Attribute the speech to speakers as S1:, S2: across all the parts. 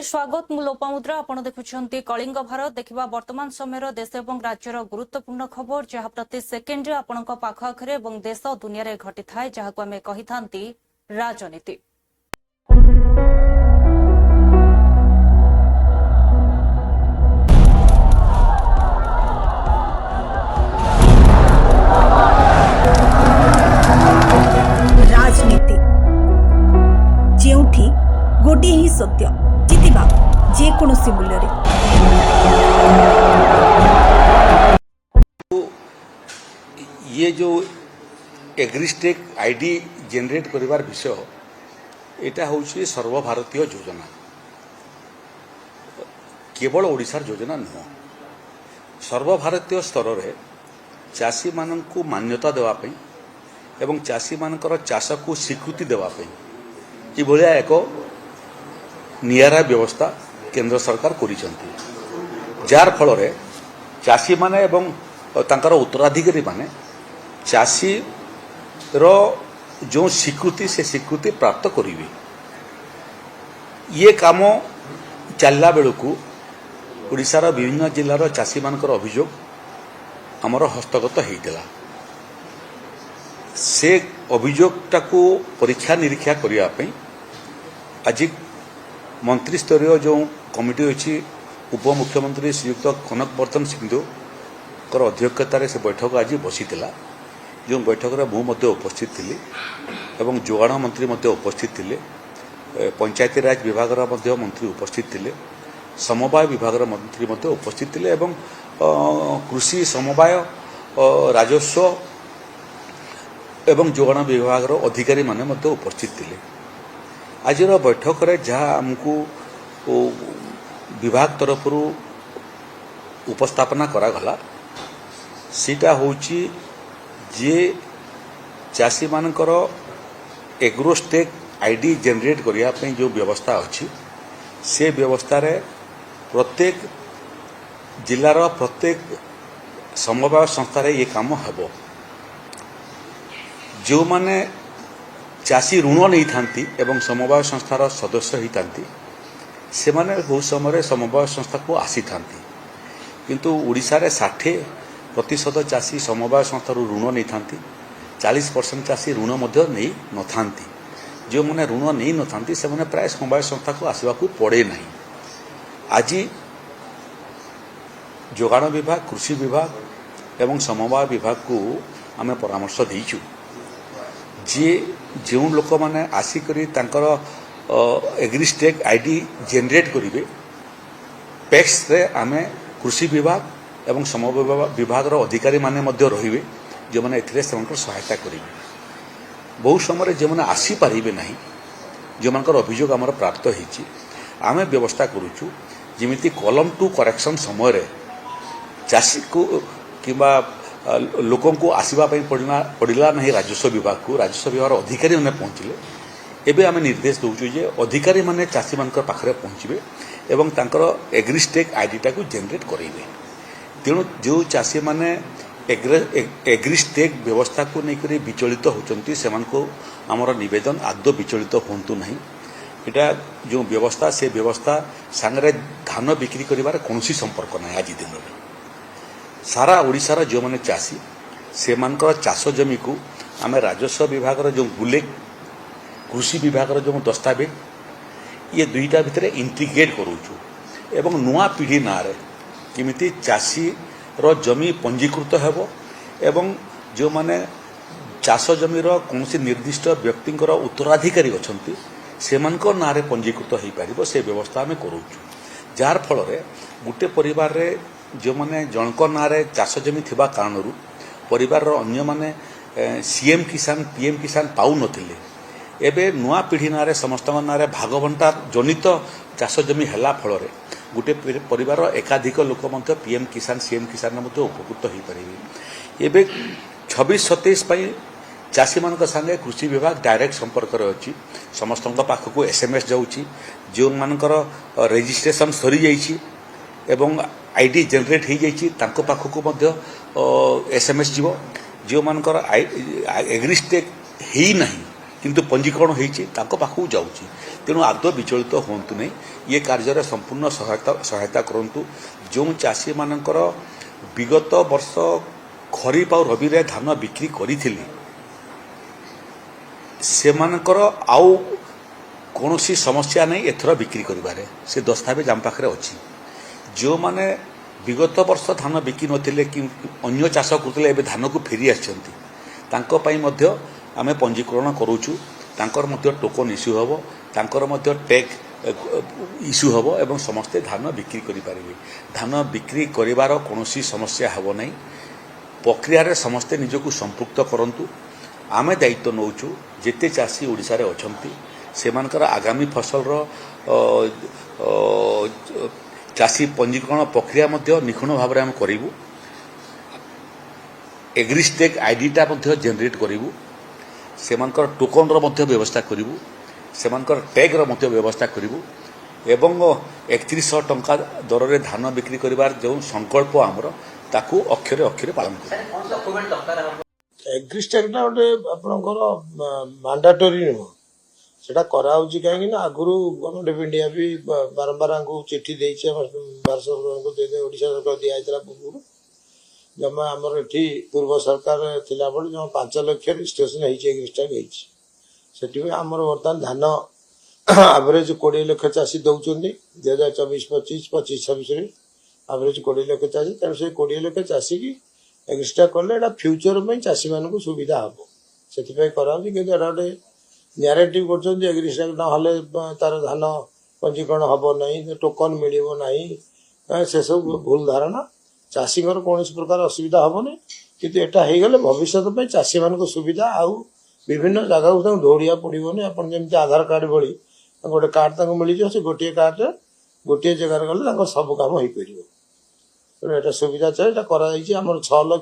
S1: स्वागत मु लोपामुद्रा आपण देखुछंती कलिंग भारत देखिबा वर्तमान समय देश एवं राज्यर गुरुत्वपूर्ण खबर जहाँ प्रति सेकेंड आपणक पाख आखरे एवं देश दुनिया रे घटी थाए जहाको आमे कहिथांती राजनीति।
S2: राजनीति जेउठी गोटे ही सत्य जितिबा जेकोसी मूल्य
S3: ये जो एग्रीस्टेक आईडी जेनरेट करिवार विषय एटा होछि सर्वभारतीय योजना केवल ओडिशार योजना नुह सर्वभारतीय स्तर रे चाषी माननकु मान्यता देवा पई एवं चाषी मानकर चाष को स्वीकृति देवा पई ई भलिया एक नियारा व्यवस्था केंद्र सरकार करिसंती जार फल रे चाषी माने एवं तांकर उत्तराधिकारी माने चाषी रो जो स्वीकृति से स्वीकृति प्राप्त करिवे ये काम चलला बेलकू ओडिशार विभिन्न जिल्लार चाषी मानकर अभियोग हमर हस्तगत हेइतला से अभियोगटा को परीक्षा निरीक्षा करिया पई आज मंत्री स्तरीय जो कमिटी अछि उपमुख्यमंत्री श्रीयुक्त कनक बर्तन सिंधु कर अध्यक्षतार से बैठक आज बसीला जो बैठक में मुझे उपस्थित थी एवं जोगाण मंत्री उपस्थित थिले पंचायती राज विभाग मंत्री उपस्थित थिले समवाय विभाग मंत्री उपस्थित थिले एवं कृषि समवाय राजस्व एवं जोगाण विभाग अधिकारी माने उपस्थित थिले आज बैठक में जहाँ आमको विभाग तरफ उपस्थापना करागला सीटा होची जे चाषी मानकर एग्रोस्टेक आईडी जेनरेट करिया पे जो व्यवस्था अच्छी से व्यवस्था रे प्रत्येक जिलार प्रत्येक समवाय संस्था रे ये काम हेबो जो माने चाषी ऋण नहीं थांती एवं समवाय संस्थार सदस्य ही थांती से माने बहुत समय समवाय संस्था को आसी थांती किंतु ओडिशा रे 60% चाषी समवाय संस्थार ऋण नहीं थांती 40% चाषी ऋण मध्य नहीं न थांती जो माने ऋण नहीं न थांती से माने प्राय समवाय संस्था को आसवा को पड़े नहीं आज जोगाण विभाग कृषि विभाग एवं समवाय विभाग को आमे परामर्श देइछु जे जो लोक मैंने आसिक एग्रीस्टेक आईडी जेनरेट करेंगे पैक्स रे आमे कृषि विभाग एवं समवाय विभाग अधिकारी माने मध्य रहिबे जो माने एथिरे सेमनकर सहायता करेंगे बहुत समय जो मैंने आसीपारे ना जो मानकर अभियोग आमर प्राप्त होती आमे व्यवस्था करुचु जमीती कलम टू करेक्शन समय चाषी को किंबा लोकों को आसवा पड़ला नहीं राजस्व विभाग को राजस्व विभाग अधिकारी मैंने पहुँचले एबे आमे निर्देश दौचु जे अधिकारी माने चाषी मानकर पाखरे पहुँचबे एवं तांकर एग्रीस्टेक आईडीटा को जेनरेट करेंगे तेणु जो चाषी माने एग्रीस्टेक व्यवस्था को लेकर विचलित होचंती सेमान को आमर निवेदन आदौ विचलित होंतु नहीं इटा जो व्यवस्था से व्यवस्था सांगरे धान बिक्री करिवार कोनोसी संपर्क नहीं आज दिन में सारा ओडिशार जो माने चाषी से मानकर चाष जमी को आमे राजस्व विभाग जो बुले कृषि विभाग जो दस्तावेज ये दुईटा भितर इंटीग्रेट करूचु एवं नुआ पीढ़ी ना रे किमिति चाषी रो जमी पंजीकृत हेबो एवं जो माने चाष जमीर कौन निर्दिष्ट व्यक्तिंकर उत्तराधिकारी अछंती सेमानकर ना रे पंजीकृत हो पारिबो से व्यवस्था आमे करूचु जार फल रे गुटे परिवार रे जो माने जनक ना रे चाष जमी थिबा कारणरू परिवार रो अन्य माने सीएम किसान पीएम किसान पाउ नथिले एबे नुआ पीढ़ी ना रे समस्त ना रे भागबंटा जनित चाष जमी हैला फल रे गुटे परिवार एकाधिक लोक मध्य पीएम किसान सीएम किसान मध्य उपकृत हो पारिबे एबे 26-27 पई चाषी मानक संगे कृषि विभाग डायरेक्ट संपर्क रे अछि समस्त पाख को एसएमएस जाउछि जो मानकर रजिस्ट्रेशन सरी जाइछि एवं आईडी जेनरेट हो जाइछि तांको पाख को मध्य एसएमएस जीवो जो मानकर एग्रीस्टेक हेई नहीं किंतु पंजीकरण होईछि ताको पाखु जाउछि तेणु आदौ विचलित होंतु नहीं ये कार्य संपूर्ण सहायता करंतु जो चाषी मानकर विगत वर्ष खरीफ और रबी रे धान बिक्री करिथिली सेमानकर आउ कौनसी समस्या नहीं एथर बिक्री करिबारे से दस्तावेज आम पाखरे अछि जो माने विगत वर्ष धान बिक्री नथिले कि अन्य चाष करथिले एबे धान को फेरी आछंती तांको पई मध्य आमे पंजीकरण करूछु तांकर मध्य टोकन इश्यू हबो तांकर मध्य टैग इश्यू हबो एवं समस्ते धान बिक्री करि पारिबे धान बिक्री करिवार कौनसी समस्या हबो नहीं प्रक्रिया रे समस्ते निजको संपृक्त करंतु आमे दायित्व नौचु जेते चाषी ओडिसा रे अछंती सेमानकर आगामी फसल रो चाषी पंजीकरण प्रक्रिया मध्य निखुण भाव में करूँ एग्रीस्टेक आईडीटा जेनेट करूँ सेमानकर टोकन रो मध्य व्यवस्था करूँ सेमानकर टैग रो मध्य व्यवस्था करूँ एवं 3100 टंका दर रे धान बिक्री करिवार जो संकल्प आमर ताकू अक्षरे अक्षरे पालन कर
S4: एग्रीस्टेकटा गोटे आपणकर मांडाटोरी नुह सेटा कराउछि कहीं आगुरी गवर्नमेंट ऑफ इंडिया भी बारंबार हमको चिट्ठी देइछे भारत सरकार को दे ओडिशा सरकार दिया आइतला पूर्व जमा हमर एठी पूर्व सरकार थिला बड जमा 5 लाख रजिस्ट्रेशन हेइछे एग्रीस्टेक हेइछे सेठी भी हमर वर्तमान धान एवरेज 20 लाख चासी दउचंदी 2024-25 25-26 रे एवरेज 20 लाख चासी तेन से 20 लाख चासी की एग्रीस्टेक करले एटा फ्यूचर में चासी मान को सुविधा हबो सेठी पे कराउछि कि एटा गोटे न्यारेटिव कर एग्रीस्टेक ना हले तार धान पंजीकरण हम ना टोकन मिल से सब भूल धारणा चाषी कौन प्रकार असुविधा हम ना कि एटा भविष्य में चाषी मान सुविधा आउ विभिन्न जगह को दौड़िया पड़ोनी आपन जमी आधार कार्ड भली गोटे कार्ड मिल से गोटे कार्ड गोटे जगार गले सब कम हो पार सुविधा चाहिए आम 6 लाख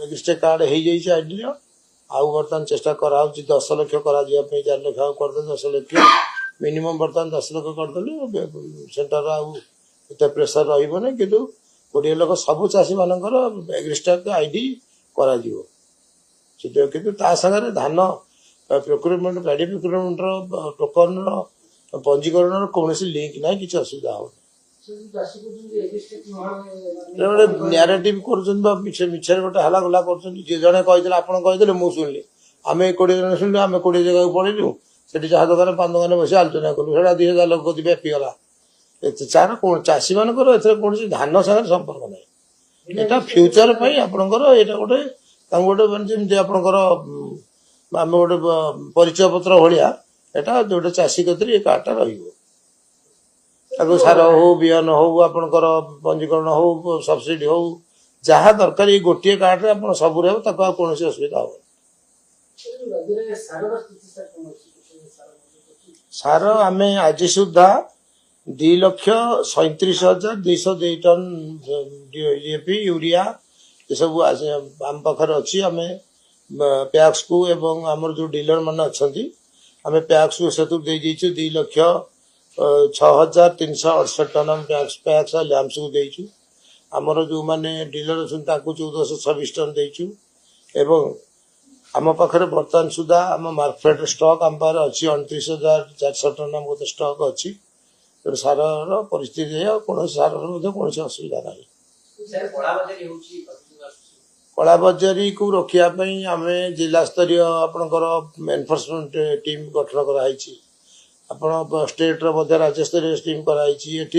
S4: एग्रीस्टेक कार्ड हो जाइए आईडी आउ बर्तमान चेष्टा करा 10 लाख करा 4 लाख आउ कर 10 लाख मिनिमम बर्तमान 10 लाख करदे सेंटर आउ एते प्रेशर रहिबो नै किंतु 20 लाख सब चाषी मानकर एग्रीस्टेक आईडी करा दियो सेते किंतु ता संगे धान प्रोक्योरमेंट गाड़ी प्रोक्योरमेंट रो टोकन रो पंजीकरण रो कोनोसी लिंक नै किछ असुविधा हो न्यारेटिव मिछर गोटे हला गुला कर जड़े कही आप मुझे शुणिली आम 20 जन शुणिलु आम 20 जगह पड़ेलु से जहाँ दुकान 5 दुकान बस आलोचना कलु से 2000 लोक व्यापीगला चार कौन चाषी मान कौन धान सागर संपर्क ना यहाँ फ्यूचर आपंकर यहाँ गोटे गोटे मानते आपंकर आम गोटे परिचय पत्र भाया यहाँ जो चाषी कतरी कार्डटा रहा सार हो बिहन हो आपंकर पंजीकरण हो सब्सिडी हो जहाँ दरकार ये गोटे कार्ड रे आप सब कौन असुविधा हो सार आम आज सुधा 2,37,202 टन डीएपी यूरिया ये सब आम पाखे अच्छी आम पैक्स को एवं आमर जो डीलर मान अच्छा आम पैक्स को से 2,06,368 टन पैक्स लैम्स को देचु आमर जो माने डीलर अच्छे 1426 टन देचु एवं आम पाखे बर्तमान सुधा आम मार्केट स्टॉक आम पाखे अच्छी 29,400 टन आम गोटे स्टॉक अच्छी सार परिस्थिति कौन सार कौन असुविधा ना कला बजारी को रखापी आम जिला स्तरीय आपंकर एनफोर्समेंट टीम गठन कराई आपण स्टेट राज्य स्तरीय टीम कराई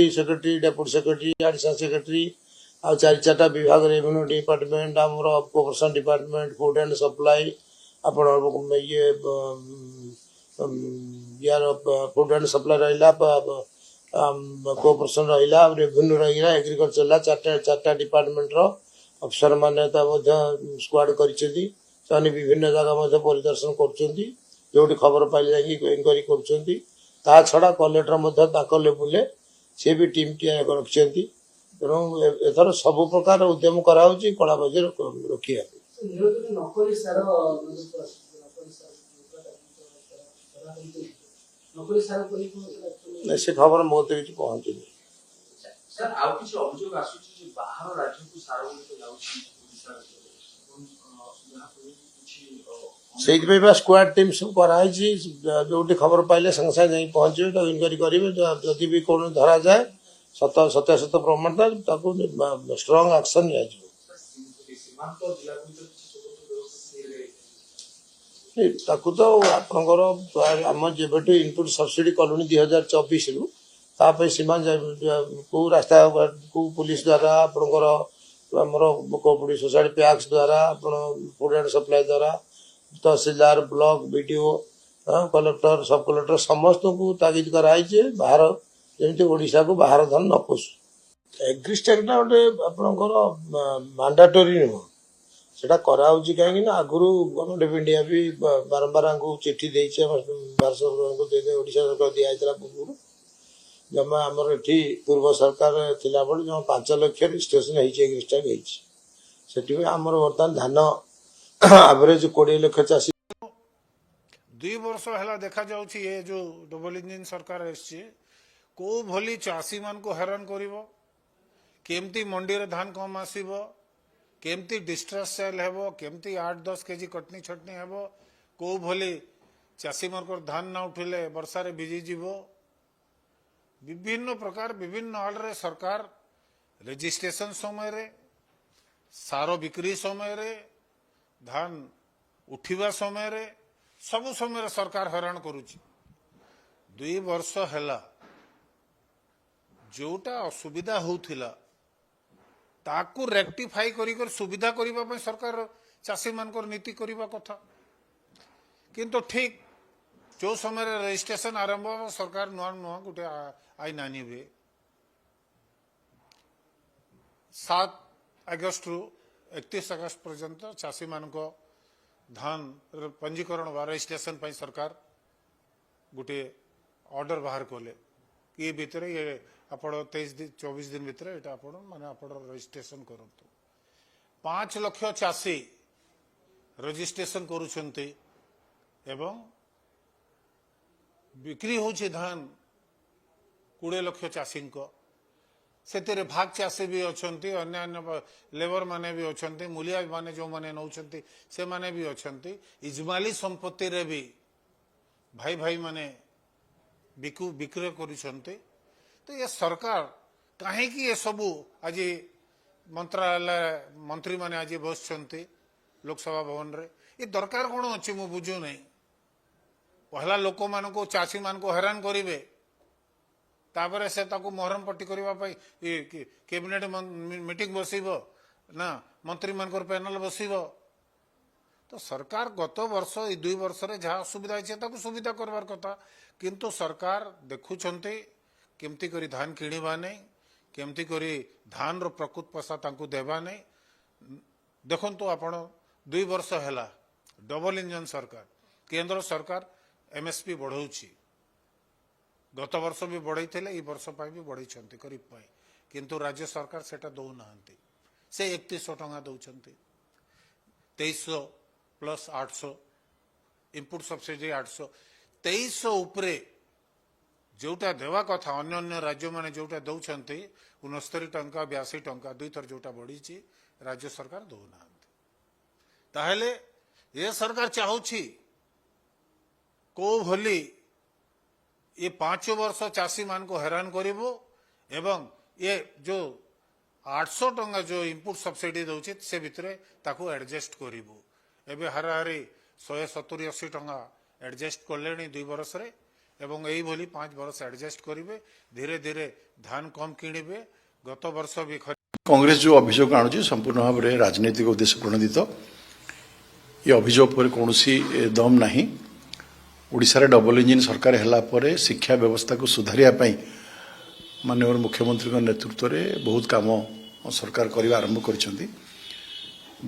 S4: secretary deputy secretary additional secretary आ 4 विभाग रेवेन्यू डिपार्टमेंट आमर cooperation department food and supply आपण ये यार फूड एंड सप्लाई रहा कोऑपरेशन रहा रेवेन्यू रहा एग्रीकल्चर रहा 4 डिपार्टमेंट अफसर मैंने स्क्वाड कर विभिन्न जगह परिदर्शन कर खबर पाइले इंक्वारी कर छड़ा कलेक्टर लेवल सी भी टीम रखिंट तेणु एथर सब प्रकार उद्यम कराऊँगी कला बजार रखिया से खबर मो तो किसी पहुंचनी
S5: सर आउ किछ अभियोग आसुची जे बाहर राज्य को सारा को जाउची ओडिसा जहाँ पर किछि
S4: ସେଇଥିପାଇଁ ବା ସ୍କ୍ୱାଡ୍ ଟିମ୍ ସବୁ କରାହେଇଛି। ଯୋଉଠି ଖବର ପାଇଲେ ସାଙ୍ଗେ ସାଙ୍ଗେ ଯାଇ ପହଞ୍ଚିବେ, ତାକୁ ଇନକ୍ୱାରି କରିବେ। ଯଦି ବି କୌଣସି ଧରାଯାଏ ସତ୍ୟାସତ୍ୟ ପ୍ରମାଣ ଥାଏ, ତାକୁ ଷ୍ଟ୍ରଙ୍ଗ ଆକ୍ସନ ନିଆଯିବ।
S5: ସୀମାନ୍ତ ଜିଲ୍ଲାକୁ ଭିତରେ କିଛି ସ୍ୱତନ୍ତ୍ର ବ୍ୟବସ୍ଥା
S4: ତାକୁ ତ ଆପଣଙ୍କର ଆମ ଯେବେଠୁ ଇନପୁଟ ସବସିଡି କଲୁଣି 2024ରୁ, ତା ପାଇଁ ସୀମା କୋଉ ରାସ୍ତା କୋଉ ପୁଲିସ ଦ୍ୱାରା ଆପଣଙ୍କର ଆମର କୋପଡ଼ି ସୋସାଇଟି ପ୍ୟାକ୍ସ ଦ୍ୱାରା ଆପଣ ଫୁଡ୍ ଆଣ୍ଡ ସପ୍ଲାଇ ଦ୍ୱାରା tahsildar block BDO collector sub collector ସମସ୍ତଙ୍କୁ ତାଗିଦ କରାହେଇଛି ବାହାର ଯେମିତି ଓଡ଼ିଶାକୁ ବାହାର ଧନ ନ ପଶୁ। ଏଗ୍ରିଷ୍ଟାକଟା ଗୋଟେ ଆପଣଙ୍କର ମାଣ୍ଡାଟୋରି ନୁହଁ, ସେଟା କରାହଉଛି କାହିଁକି ନା ଆଗରୁ ଗଭର୍ଣ୍ଣମେଣ୍ଟ ଅଫ୍ ଇଣ୍ଡିଆ ବି ବାରମ୍ବାର ଆଙ୍କୁ ଚିଠି ଦେଇଛି। ଭାରତ ସରକାରଙ୍କୁ ଓଡ଼ିଶା ସରକାର ଦିଆଯାଇଥିଲା ପୂର୍ବରୁ। ଜମା ଆମର ଏଠି ପୂର୍ବ ସରକାର ଥିଲାବେଳେ ଜମା 5 ଲକ୍ଷ ରେଜିଷ୍ଟ୍ରେସନ ହେଇଛି, ଏଗ୍ରିଷ୍ଟାକ ହେଇଛି। ସେଥିପାଇଁ ଆମର ବର୍ତ୍ତମାନ ଧାନ ଆଭରେଜ 20 ଲକ୍ଷ ଚାଷୀ।
S6: 2 ବର୍ଷ ହେଲା ଦେଖାଯାଉଛି ଏ ଯେଉଁ ଡବଲ ଇଞ୍ଜିନ ସରକାର ଆସିଛି କେଉଁ ଭଳି ଚାଷୀମାନଙ୍କୁ ହଇରାଣ କରିବ, କେମିତି ମଣ୍ଡିରେ ଧାନ କମ୍ ଆସିବ, କେମିତି ଡିଷ୍ଟ୍ରେସ୍ ସେଲ୍ ହେବ, କେମିତି 8-10 କେଜି କଟନି ଛଟନି ହେବ, କେଉଁ ଭଳି ଚାଷୀମାନଙ୍କର ଧାନ ନ ଉଠିଲେ ବର୍ଷାରେ ଭିଜିଯିବ। ବିଭିନ୍ନ ପ୍ରକାର ବିଭିନ୍ନ ଆଡ଼ରେ ସରକାର ରେଜିଷ୍ଟ୍ରେସନ ସମୟରେ, ସାର ବିକ୍ରି ସମୟରେ, ଧାନ ଉଠିବା ସମୟରେ, ସବୁ ସମୟରେ ସରକାର ହଇରାଣ କରୁଛି। 2 ବର୍ଷ ହେଲା ଯୋଉଟା ଅସୁବିଧା ହେଉଥିଲା ତାକୁ ରେକ୍ଟିଫାଇ କରି ସୁବିଧା କରିବା ପାଇଁ ସରକାର ଚାଷୀମାନଙ୍କର ନୀତି କରିବା କଥା। କିନ୍ତୁ ଠିକ୍ ଯେଉଁ ସମୟରେ ରେଜିଷ୍ଟ୍ରେସନ ଆରମ୍ଭ ହେବ ସରକାର ନୂଆ ନୂଆ ଗୋଟେ ଆଇନ ଆଣିବେ। 7 ଅଗଷ୍ଟରୁ 31 ଅଗଷ୍ଟ ପର୍ଯ୍ୟନ୍ତ ଚାଷୀମାନଙ୍କ ଧାନ ପଞ୍ଜୀକରଣ ବା ରେଜିଷ୍ଟ୍ରେସନ ପାଇଁ ସରକାର ଗୋଟିଏ ଅର୍ଡର ବାହାର କଲେ। ଏ ଭିତରେ ଆପଣ 23-24 ଦିନ ଭିତରେ ଏଇଟା ଆପଣ ମାନେ ଆପଣ ରେଜିଷ୍ଟ୍ରେସନ କରନ୍ତୁ। 5 ଲକ୍ଷ ଚାଷୀ ରେଜିଷ୍ଟ୍ରେସନ କରୁଛନ୍ତି ଏବଂ ବିକ୍ରି ହେଉଛି ଧାନ 20 ଲକ୍ଷ ଚାଷୀଙ୍କ। ସେଥିରେ ଭାଗ ଚାଷୀ ବି ଅଛନ୍ତି, ଅନ୍ୟାନ୍ୟ ଲେବର ମାନେ ବି ଅଛନ୍ତି, ମୂଲିଆ ମାନେ ଯେଉଁମାନେ ନେଉଛନ୍ତି ସେମାନେ ବି ଅଛନ୍ତି। ଇଜମାଲି ସମ୍ପତ୍ତିରେ ବି ଭାଇ ଭାଇ ମାନେ ବିକ୍ରୟ କରୁଛନ୍ତି। ତ ଏ ସରକାର କାହିଁକି ଏସବୁ ଆଜି ମନ୍ତ୍ରାଳୟ ମନ୍ତ୍ରୀମାନେ ଆଜି ବସିଛନ୍ତି ଲୋକସଭା ଭବନରେ, ଏ ଦରକାର କ'ଣ ଅଛି ମୁଁ ବୁଝୁନାହିଁ। ପହଲା ଲୋକମାନଙ୍କୁ ଚାଷୀମାନଙ୍କୁ ହଇରାଣ କରିବେ, ତାପରେ ସେ ତାକୁ ମହରମ ପଟ୍ଟି କରିବା ପାଇଁ କ୍ୟାବିନେଟ ମିଟିଂ ବସିବ ନା ମନ୍ତ୍ରୀମାନଙ୍କର ପ୍ୟାନେଲ ବସିବ। ତ ସରକାର ଗତ ବର୍ଷ ଏ 2 ବର୍ଷରେ ଯାହା ଅସୁବିଧା ହେଇଛି ତାକୁ ସୁବିଧା କରିବାର କଥା। କିନ୍ତୁ ସରକାର ଦେଖୁଛନ୍ତି କେମିତି କରି ଧାନ କିଣିବା ନାହିଁ, କେମିତି କରି ଧାନର ପ୍ରକୃତ ପଇସା ତାଙ୍କୁ ଦେବା ନାହିଁ। ଦେଖନ୍ତୁ ଆପଣ 2 ବର୍ଷ ହେଲା ଡବଲ ଇଞ୍ଜିନ ସରକାର, କେନ୍ଦ୍ର ସରକାର MSP ବଢ଼ାଉଛି। ଗତ ବର୍ଷ ବି ବଢ଼େଇଥିଲେ, ଏ ବର୍ଷ ପାଇଁ ବି ବଢ଼େଇଛନ୍ତି ଗରିବ ପାଇଁ। କିନ୍ତୁ ରାଜ୍ୟ ସରକାର ସେଟା ଦେଉନାହାନ୍ତି। ସେ 3100 ଟଙ୍କା ଦେଉଛନ୍ତି। 2300 ପ୍ଲସ୍ 800 ଇନପୁଟ ସବସିଡି 800। 2300 ଉପରେ ଯୋଉଟା ଦେବା କଥା ଅନ୍ୟ ଅନ୍ୟ ରାଜ୍ୟମାନେ ଯୋଉଟା ଦେଉଛନ୍ତି 69 ଟଙ୍କା 82 ଟଙ୍କା 2 ଥର ଯୋଉଟା ବଢ଼ିଛି ରାଜ୍ୟ ସରକାର ଦେଉନାହାନ୍ତି। ତାହେଲେ ଏ ସରକାର ଚାହୁଁଛି କୋଉ ଭଳି ଏ 5 ବର୍ଷ ଚାଷୀମାନଙ୍କୁ ହଇରାଣ କରିବ ଏବଂ ଏ ଯେଉଁ 800 ଟଙ୍କା ଯେଉଁ ଇନପୁଟ ସବସିଡି ଦେଉଛି ସେ ଭିତରେ ତାକୁ ଆଡଜଷ୍ଟ କରିବୁ। ଏବେ ହାରାହାରି 170-80 ଟଙ୍କା ଆଡଜଷ୍ଟ କଲେଣି 2 ବର୍ଷରେ ଏବଂ এইভাবে 5 বর্ষ আডজস্ট করবে। ধীরে ধীরে ধান কম কিনবে। গত বর্ষ বি
S7: কংগ্রেস যে অভিযোগ আনুଛି সম্পূর্ণ ভাবে রাজনৈতিক উদ্দেশ্য প্রণোদিত। এই অভিযোগ পরে কৌশি দম ନାହିଁ। ওড়িশার ডবল ইঞ্জিন সরকার হেলা পরে শিক্ষা ব্যবস্থাকে সুধারিয়া পাই মাননীয় মুখ্যমন্ত্রী নেতৃত্বে বহুত কাম সরকার করা আরম্ভ করেছেন।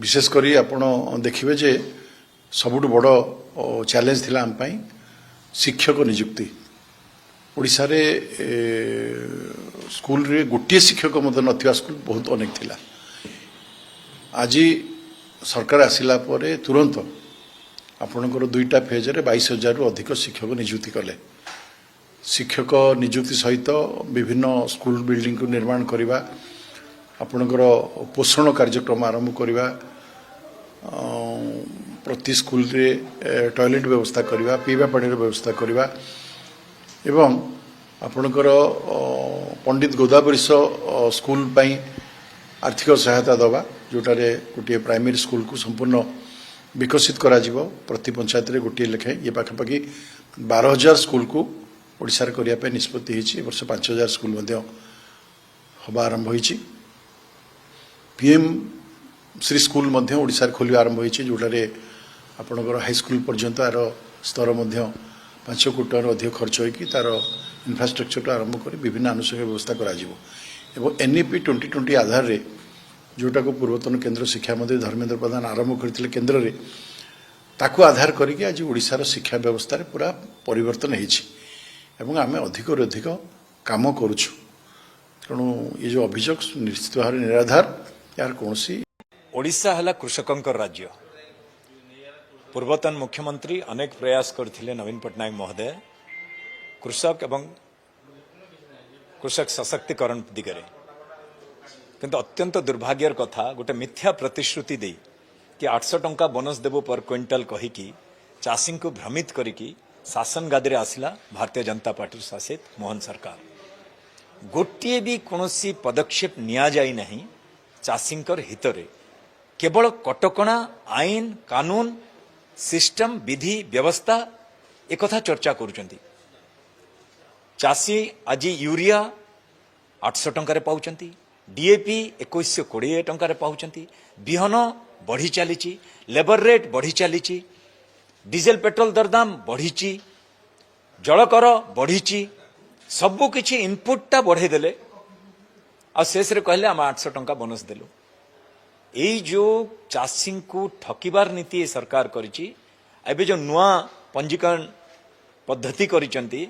S7: বিশেষ করে আপনার দেখবে যে সবুঠ বড় চ্যালেঞ্জ লা আম পাই শিক্ষক নিযুক্তি। ওড়িশার স্কুল রে গোটিয়ে শিক্ষক মধ্যে নথিবা স্কুল বহুত অনেক লা। আজি সরকার আসিলা পরে তুরন্ত আপনার 2টা ফেজরে 22,000 রু অধিক শিক্ষক নিযুক্তি কলে। শিক্ষক নিযুক্তি সহিত বিভিন্ন স্কুল বিল্ডিং কু নির্মাণ করা, আপনার পোষণ কার্যক্রম আরম্ভ করা, प्रति स्कूल रे टॉयलेट व्यवस्था करवा, पीवा पानी व्यवस्था करवा एवं आपणकर पंडित गोदावरीश स्कूल पाई आर्थिक सहायता दवा जोटारे गोटे प्राइमरी स्कूल को संपूर्ण विकसित करा जिवो। प्रति पंचायत रे गोटे लेखे ये पाखापाखि 12,000 स्कूल को ओडिशार करिया पे निष्पत्ति होईछि। वर्ष 5,000 स्कूल मध्य हवा आरंभ होईछि। पीएम श्री स्कूल मध्य ओडिशार खोलिया आरंभ होईछि जोटारे आपणकर हाई स्कूल पर्यंत आर स्तर मध्य 5 कोटी टका अधिक खर्च होईकि तार इंफ्रास्ट्रक्चर आरंभ कर विभिन्न आनुषंगिक व्यवस्था करा जिवो। एवं एनईपी 2020 आधार रे जोटा को पूर्वतन केंद्र शिक्षा मंत्री धर्मेंद्र प्रधान आरंभ करथिले केंद्र रे ताकू आधार करिकि आज ओडिशार शिक्षा व्यवस्था रे पूरा परिवर्तन होईछि एवं आमे अधिक रे अधिक काम करूछु। तेणु ये जो अभियोग निश्चित भाव निराधार यार कोनसी
S8: ओडिशा हला कृषकंकर राज्य। पूर्वतन मुख्यमंत्री अनेक प्रयास करथिले नवीन पटनायक महोदय कृषक एवं कृषक सशक्तिकरण दिगरे, किंतु अत्यंत दुर्भाग्यर कथा गोटे मिथ्या प्रतिश्रुति दे कि 800 टंका बोनस देबो पर क्विंटल कहिकी चाषी को भ्रमित करिकी शासन गादी आसला भारतीय जनता पार्टी शासित मोहन सरकार। गोटे भी कौनसी पदक्षेप निया जाई नहीं चाषींकर हितरे, केवल कटकणा आईन कानून सिस्टम विधि व्यवस्था एक कथा चर्चा करुचंती। चाषी आज यूरिया 800 टंका पाउचंती, डीएपी 2120 टंका पाउचंती, बिहन बढ़ी चली, लेबर रेट बढ़ी चली, डीजेल पेट्रोल दरदाम बढ़ी, जलकर बढ़ी, सबु किछि इनपुटटा बढ़े देले आ शेष रे कहले हम 800 टंका बोनस देलु। एई जो चाषी को ठकिबार नीति सरकार करिछि, एबे जो नुआ पंजीकरण पद्धति करिसंती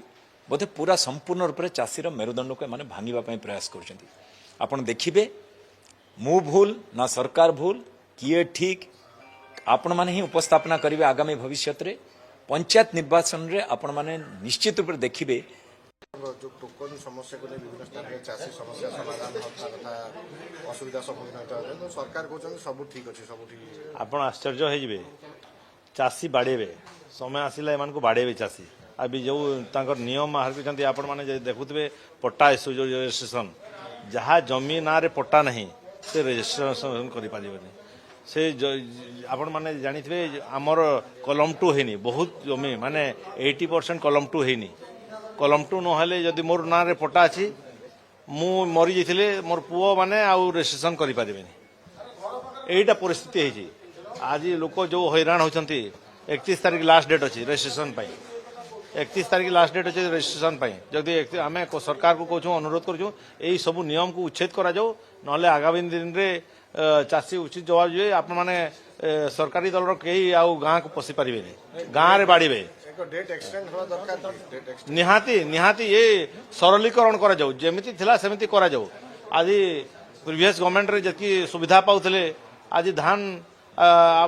S8: बोधे पूरा संपूर्ण रूप से चाषीर मेरुदंड को माने भांगिबा पई प्रयास करिसंती। आपण देखिबे मु भूल ना सरकार भूल किए ठीक आपण माने ही उपस्थापना करिवे आगामी भविष्य रे पंचायत निर्वाचन रे आपण माने निश्चित रूप से देखिबे
S9: जो टोकन समस्या को विभिन्न स्थान में चाषी समस्या समाधान तथा असुविधा सम्मुखीन होता है तो सरकार कहते सब ठीक अच्छे सब ठीक।
S10: आप आश्चर्य हो चाषी बाड़ेबे समय आसला एम को बाड़ेबे चाषी अभी जो नियम बाहर कर आपण मैंने देखुवे पट्टा इश्यू जो रजिस्ट्रेशन जहाँ जमी ना रे पट्टा नहीं से रजिस्ट्रेशन करें से आपण मैंने जानी आमर कलम टू है बहुत जमी माने 80% कलम टू है कलम टू नहले जदि मोर ना रे पट्टा अच्छी मु मरी जाइले मोर पुओ माने आउ रजिस्ट्रेशन करि पारिबेनी। एटा परिस्थिति है आज लोक जो हैरान होचंती 31 तारिख लास्ट डेट अच्छी रजिस्ट्रेशन 31 तारिख लास्ट डेट अच्छे रजिस्ट्रेशन जदि आम सरकार को कहूँ अनुरोध करूँ यही सब नियम को उच्छेद करा जाओ नहले आगामी दिन रे चाषी उचित जवाब दिए आप माने सरकारी दल कई आउ गाँ को पशि पारे गाँव में बाड़े निहाती निहाती ये सरलीकरण करा जाओ जेमिति थिला सेमिति करा जाओ। आज प्रीवियस गवर्नमेंट रे जति सुविधा पाउथले आज धान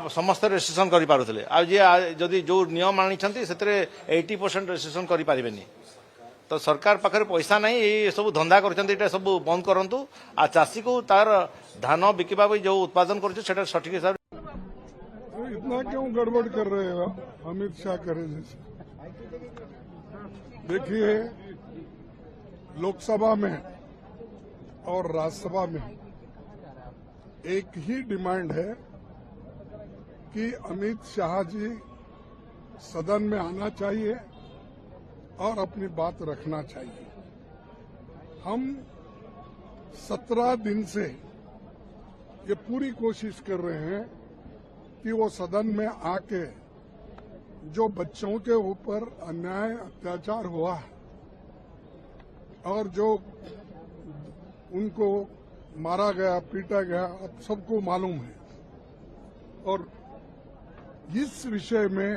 S10: समस्त रजिस्ट्रेशन करि पारुथले आज जदि जो नियम आनी 80% रजिस्ट्रेशन करि पारिबेनी तो सरकार पाखे पैसा नहीं ये सब धंदा कर सब बंद करंतु आ चाषी को तार धान बिकिबा जो उत्पादन कर सठिक हिसाब
S11: इतना क्यों गड़बड़ कर रहे हो अमित शाह करे जैसे। देखिए लोकसभा में और राज्यसभा में एक ही डिमांड है कि अमित शाह जी सदन में आना चाहिए और अपनी बात रखना चाहिए। हम 17 दिन से ये पूरी कोशिश कर रहे हैं कि वो सदन में आके जो बच्चों के ऊपर अन्याय अत्याचार हुआ है और जो उनको मारा गया पीटा गया अब सबको मालूम है और इस विषय में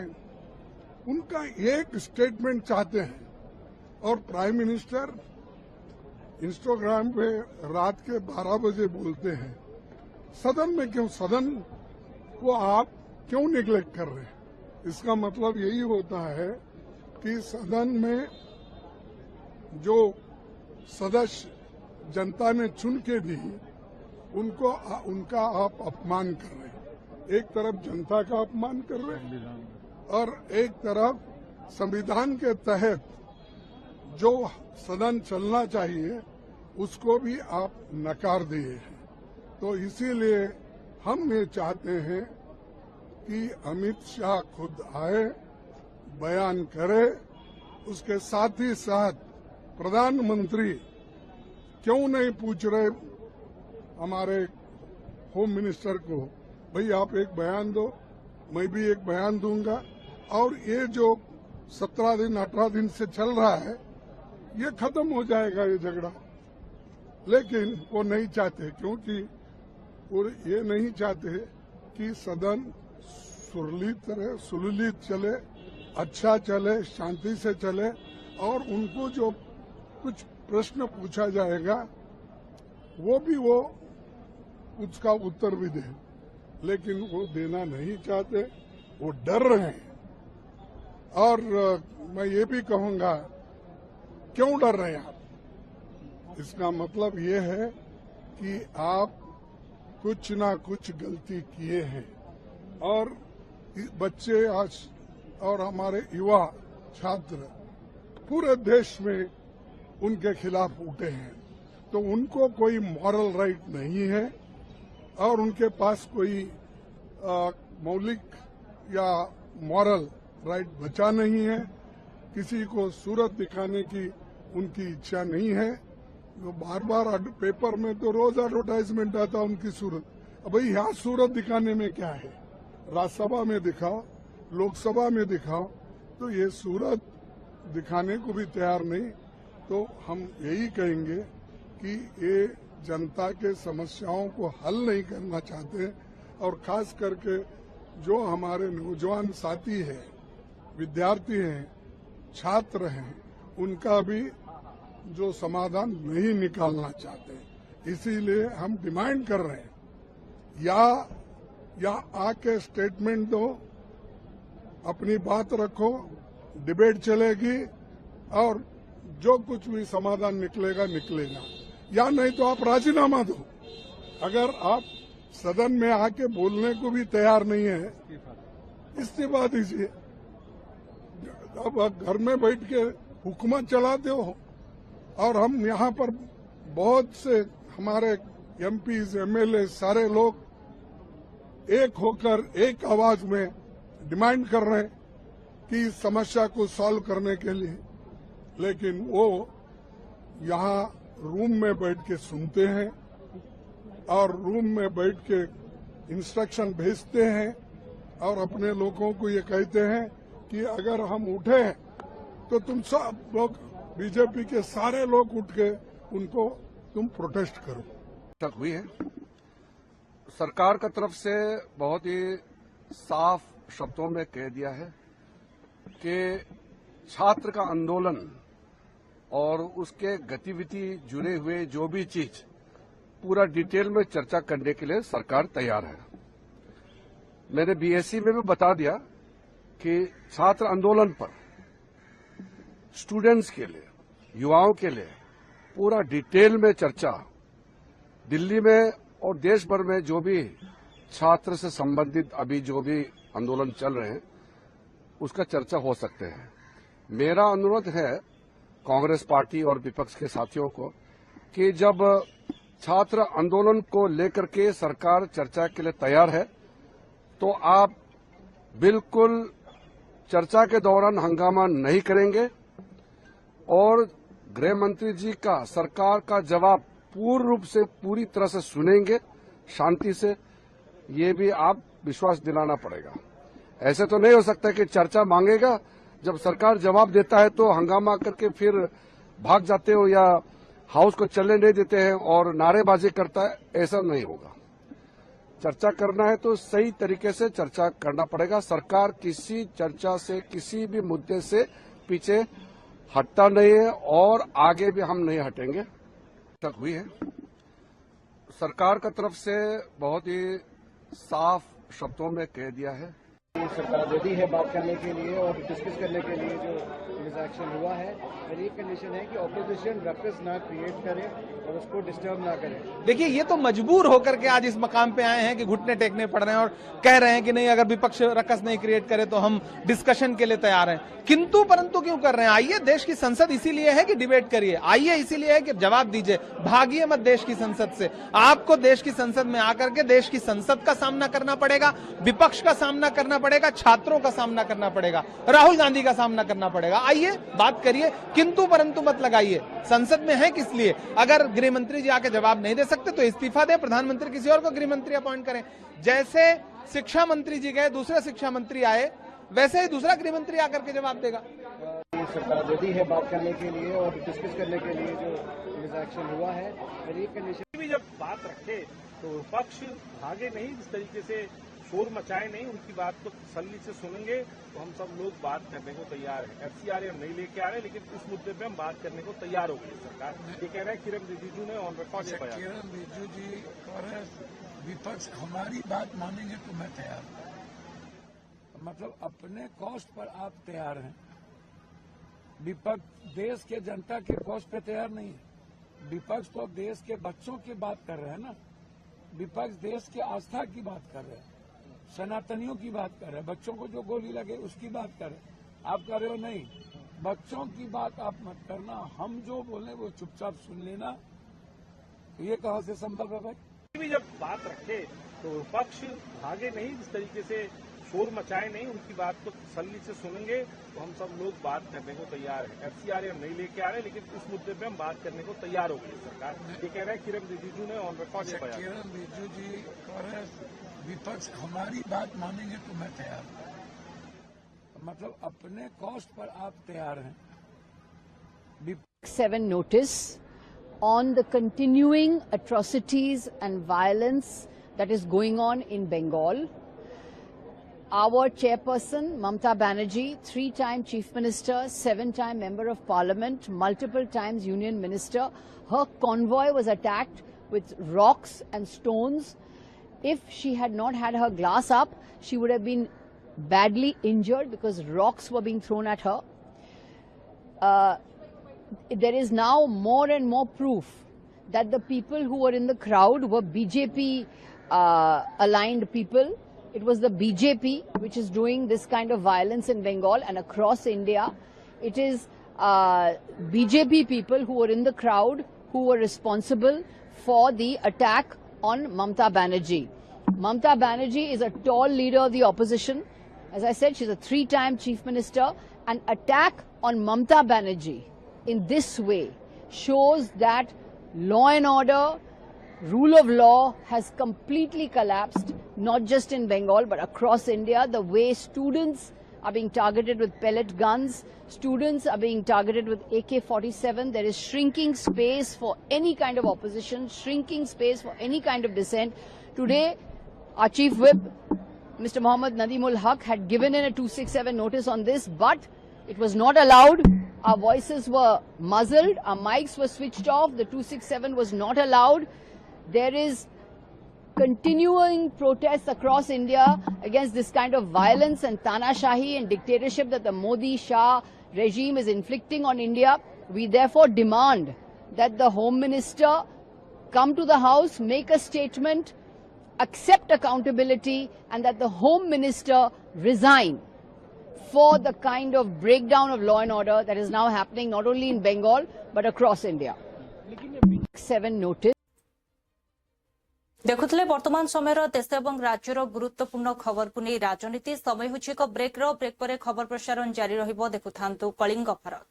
S11: उनका एक स्टेटमेंट चाहते हैं और प्राइम मिनिस्टर इंस्टाग्राम पे रात के 12 बजे बोलते हैं सदन में क्यों सदन को आप क्यों निगलेक्ट कर रहे हैं। इसका मतलब यही होता है कि सदन में जो सदस्य जनता ने चुन के दी उनका आप अपमान कर रहे हैं। एक तरफ जनता का अपमान कर रहे हैं और एक तरफ संविधान के तहत जो सदन चलना चाहिए उसको भी आप नकार दिए हैं। तो इसीलिए हम ये चाहते हैं कि अमित शाह खुद आए, बयान करे, उसके साथ ही साथ प्रधानमंत्री क्यों नहीं पूछ रहे हमारे होम मिनिस्टर को, भाई आप एक बयान दो, मैं भी एक बयान दूंगा, और ये जो 17 दिन 18 दिन से चल रहा है ये खत्म हो जाएगा ये झगड़ा। लेकिन वो नहीं चाहते, क्योंकि वो ये नहीं चाहते कि सदन सुललित चले, अच्छा चले, शांति से चले, और उनको जो कुछ प्रश्न पूछा जाएगा वो उसका उत्तर भी दे, लेकिन वो देना नहीं चाहते, वो डर रहे हैं। और मैं ये भी कहूंगा, क्यों डर रहे हैं आप? इसका मतलब ये है कि आप कुछ ना कुछ गलती किए हैं, और बच्चे आज और हमारे युवा छात्र पूरे देश में उनके खिलाफ उठे हैं, तो उनको कोई मॉरल राइट नहीं है और उनके पास कोई मौलिक या मॉरल राइट बचा नहीं है। किसी को सूरत दिखाने की उनकी इच्छा नहीं है। वो बार बार पेपर में तो रोज एडवर्टाइजमेंट आता उनकी सूरत। अब भाई यहाँ सूरत दिखाने में क्या है? राज्यसभा में दिखाओ, लोकसभा में दिखाओ, तो ये सूरत दिखाने को भी तैयार नहीं। तो हम यही कहेंगे कि ये जनता के समस्याओं को हल नहीं करना चाहते, और खास करके जो हमारे नौजवान साथी हैं, विद्यार्थी हैं, छात्र हैं, उनका भी जो समाधान नहीं निकालना चाहते। इसीलिए हम डिमांड कर रहे हैं, या आके स्टेटमेंट दो, अपनी बात रखो, डिबेट चलेगी और जो कुछ भी समाधान निकलेगा, या नहीं तो आप राजीनामा दो। अगर आप सदन में आके बोलने को भी तैयार नहीं है, इस्तीफा दीजिए। अब घर में बैठ के हुकूमत चलाते हो, और हम यहाँ पर बहुत से हमारे एमपीज, एमएलए सारे लोग एक होकर एक आवाज में डिमांड कर रहे हैं कि इस समस्या को सॉल्व करने के लिए, लेकिन वो यहाँ रूम में बैठ के सुनते हैं और रूम में बैठ के इंस्ट्रक्शन भेजते हैं, और अपने लोगों को ये कहते हैं कि अगर हम उठे तो तुम सब लोग, बीजेपी के सारे लोग उठ के उनको तुम प्रोटेस्ट करो।
S12: तक हुई है, सरकार का तरफ से बहुत ही साफ शब्दों में कह दिया है कि छात्र का आंदोलन और उसके गतिविधि जुड़े हुए जो भी चीज पूरा डिटेल में चर्चा करने के लिए सरकार तैयार है। मैंने बीएससी में भी बता दिया कि छात्र आंदोलन पर स्टूडेंट्स के लिए, युवाओं के लिए पूरा डिटेल में चर्चा दिल्ली में और देश भर में जो भी छात्र से संबंधित अभी जो भी आंदोलन चल रहे हैं उसका चर्चा हो सकते हैं। मेरा अनुरोध है कांग्रेस पार्टी और विपक्ष के साथियों को कि जब छात्र आंदोलन को लेकर के सरकार चर्चा के लिए तैयार है तो आप बिल्कुल चर्चा के दौरान हंगामा नहीं करेंगे, और गृह मंत्री जी का, सरकार का जवाब पूर्ण रूप से पूरी तरह से सुनेंगे शांति से। ये भी आप विश्वास दिलाना पड़ेगा। ऐसे तो नहीं हो सकता कि चर्चा मांगेगा, जब सरकार जवाब देता है तो हंगामा करके फिर भाग जाते हो या हाउस को चलने नहीं देते हैं और नारेबाजी करता है। ऐसा नहीं होगा। चर्चा करना है तो सही तरीके से चर्चा करना पड़ेगा। सरकार किसी चर्चा से, किसी भी मुद्दे से पीछे हटता नहीं है और आगे भी हम नहीं हटेंगे। तक हुई है, सरकार का तरफ से बहुत ही साफ शब्दों में कह दिया है।
S9: सरकार रेडी है बात करने के लिए और डिस्कस करने के लिए जो पुलिस एक्शन हुआ है, और ये कंडीशन है कि ऑपोजिशन रकस ना क्रिएट करे और उसको डिस्टर्ब ना करे।
S5: देखिए, ये तो मजबूर होकर के आज इस मकाम पे आए हैं कि घुटने टेकने पड़ रहे हैं और कह रहे हैं कि नहीं, अगर विपक्ष रकस नहीं क्रिएट करे तो हम डिस्कशन के लिए तैयार हैं। किंतु परंतु क्यों कर रहे हैं? आइए, देश की संसद इसीलिए है कि डिबेट करिए, आइए इसीलिए है कि जवाब दीजिए, भागिए मत देश की संसद से। आपको देश की संसद में आकर के देश की संसद का सामना करना पड़ेगा, विपक्ष का सामना करना पड़ेगा, छात्रों का सामना करना पड़ेगा, राहुल गांधी का सामना करना पड़ेगा। आइए बात करिए, किंतु परंतु मत लगाइए। संसद में है किस लिए? अगर गृह मंत्री जी आके जवाब नहीं दे सकते तो इस्तीफा दे, प्रधानमंत्री किसी और को गृह मंत्री अपॉइंट करें। जैसे शिक्षा मंत्री जी गए, दूसरे शिक्षा मंत्री आए, वैसे ही दूसरा गृह मंत्री आकर के जवाब देगा।
S9: सरकार रेडी है बात करने के लिए और डिस्कस करने के लिए जो पुलिस एक्शन हुआ है, और ये कंडीशन
S10: भी जब बात रखे तो विपक्ष भागे नहीं, इस तरीके से शोर मचाए नहीं, उनकी बात को तसल्ली से सुनेंगे तो हम सब लोग बात करने को तैयार है। FCRA हम नहीं लेके आ रहे, लेकिन इस मुद्दे पे हम बात करने को तैयार हो गई सरकार। ये कह रहे हैं किरण रिजिजू ने ऑन रिकॉर्ड किया।
S11: किरण रिजिजू जी और विपक्ष हमारी बात मानेंगे तो मैं तैयार हूं। मतलब अपने कॉस्ट पर आप तैयार हैं, विपक्ष देश के जनता के कॉस्ट पे तैयार नहीं है। विपक्ष तो देश के बच्चों की बात कर रहे हैं ना, विपक्ष देश की आस्था की बात कर रहे हैं, सनातनियों की बात कर रहे हैं, बच्चों को जो गोली लगे उसकी बात कर रहे हैं। आप कर रहे हो नहीं, बच्चों की बात आप मत करना, हम जो बोले वो चुपचाप सुन लेना। ये कहां से संभव है भाई?
S10: भी जब बात रखे तो विपक्ष भागे नहीं, इस तरीके से शोर मचाए नहीं, उनकी बात को तसल्ली से सुनेंगे तो हम सब लोग बात करने को तैयार है। FCRA हम नहीं लेके आ रहे, लेकिन इस मुद्दे पे हम बात करने को तैयार हो गई सरकार। ये कह रहे हैं किरण रिजिजू ने ऑन रिकॉर्ड किया।
S11: किरण रिजिजू जी और विपक्ष हमारी बात मानेंगे तो मैं तैयार हूं। मतलब अपने कॉस्ट पर आप तैयार हैं।
S13: 7 notice on the continuing atrocities and violence that is going on in Bengal. Our chairperson, Mamata Banerjee, 3-time Chief Minister, 7-time Member of Parliament, multiple times Union Minister, her convoy was attacked with rocks and stones. If she had not had her glass up, she would have been badly injured because rocks were being thrown at her. There is now more and more proof that the people who were in the crowd were BJP aligned people. It was the BJP which is doing this kind of violence in Bengal and across India. It is BJP people who were in the crowd who were responsible for the attack on Mamata Banerjee. Mamata Banerjee is a tall leader of the opposition. As I said, she's a 3-time Chief Minister. An attack on Mamata Banerjee in this way shows that law and order, rule of law has completely collapsed, not just in Bengal but across India. The way students are being targeted with pellet guns, students are being targeted with AK-47. There is shrinking space for any kind of opposition, shrinking space for any kind of dissent. Today, our Chief Whip, Mr. Mohammad Nadimul Haq, had given in a 267 notice on this, but it was not allowed. Our voices were muzzled, our mics were switched off, the 267 was not allowed. There is continuing protests across India against this kind of violence and tanashahi and dictatorship that the Modi-Shah regime is inflicting on India. We therefore demand that the Home Minister come to the House, make a statement, accept accountability, and that the Home Minister resign for the kind of breakdown of law and order that is now happening not only in Bengal but across India. 7 notice.
S1: देखुले वर्तमान समय देश और राज्यर गुरुत्वपूर्ण खबर को नहीं राजनीति समय होछि एक ब्रेक पर खबर प्रसारण जारी रहिबो। देखुथांतु कलिंग भारत।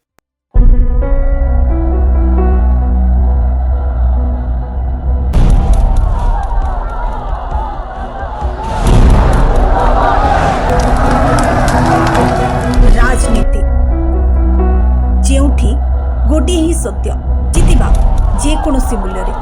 S2: राजनीति जेउठी गोटे ही सत्य जितिबा जे कोनोसी मूल्य रे।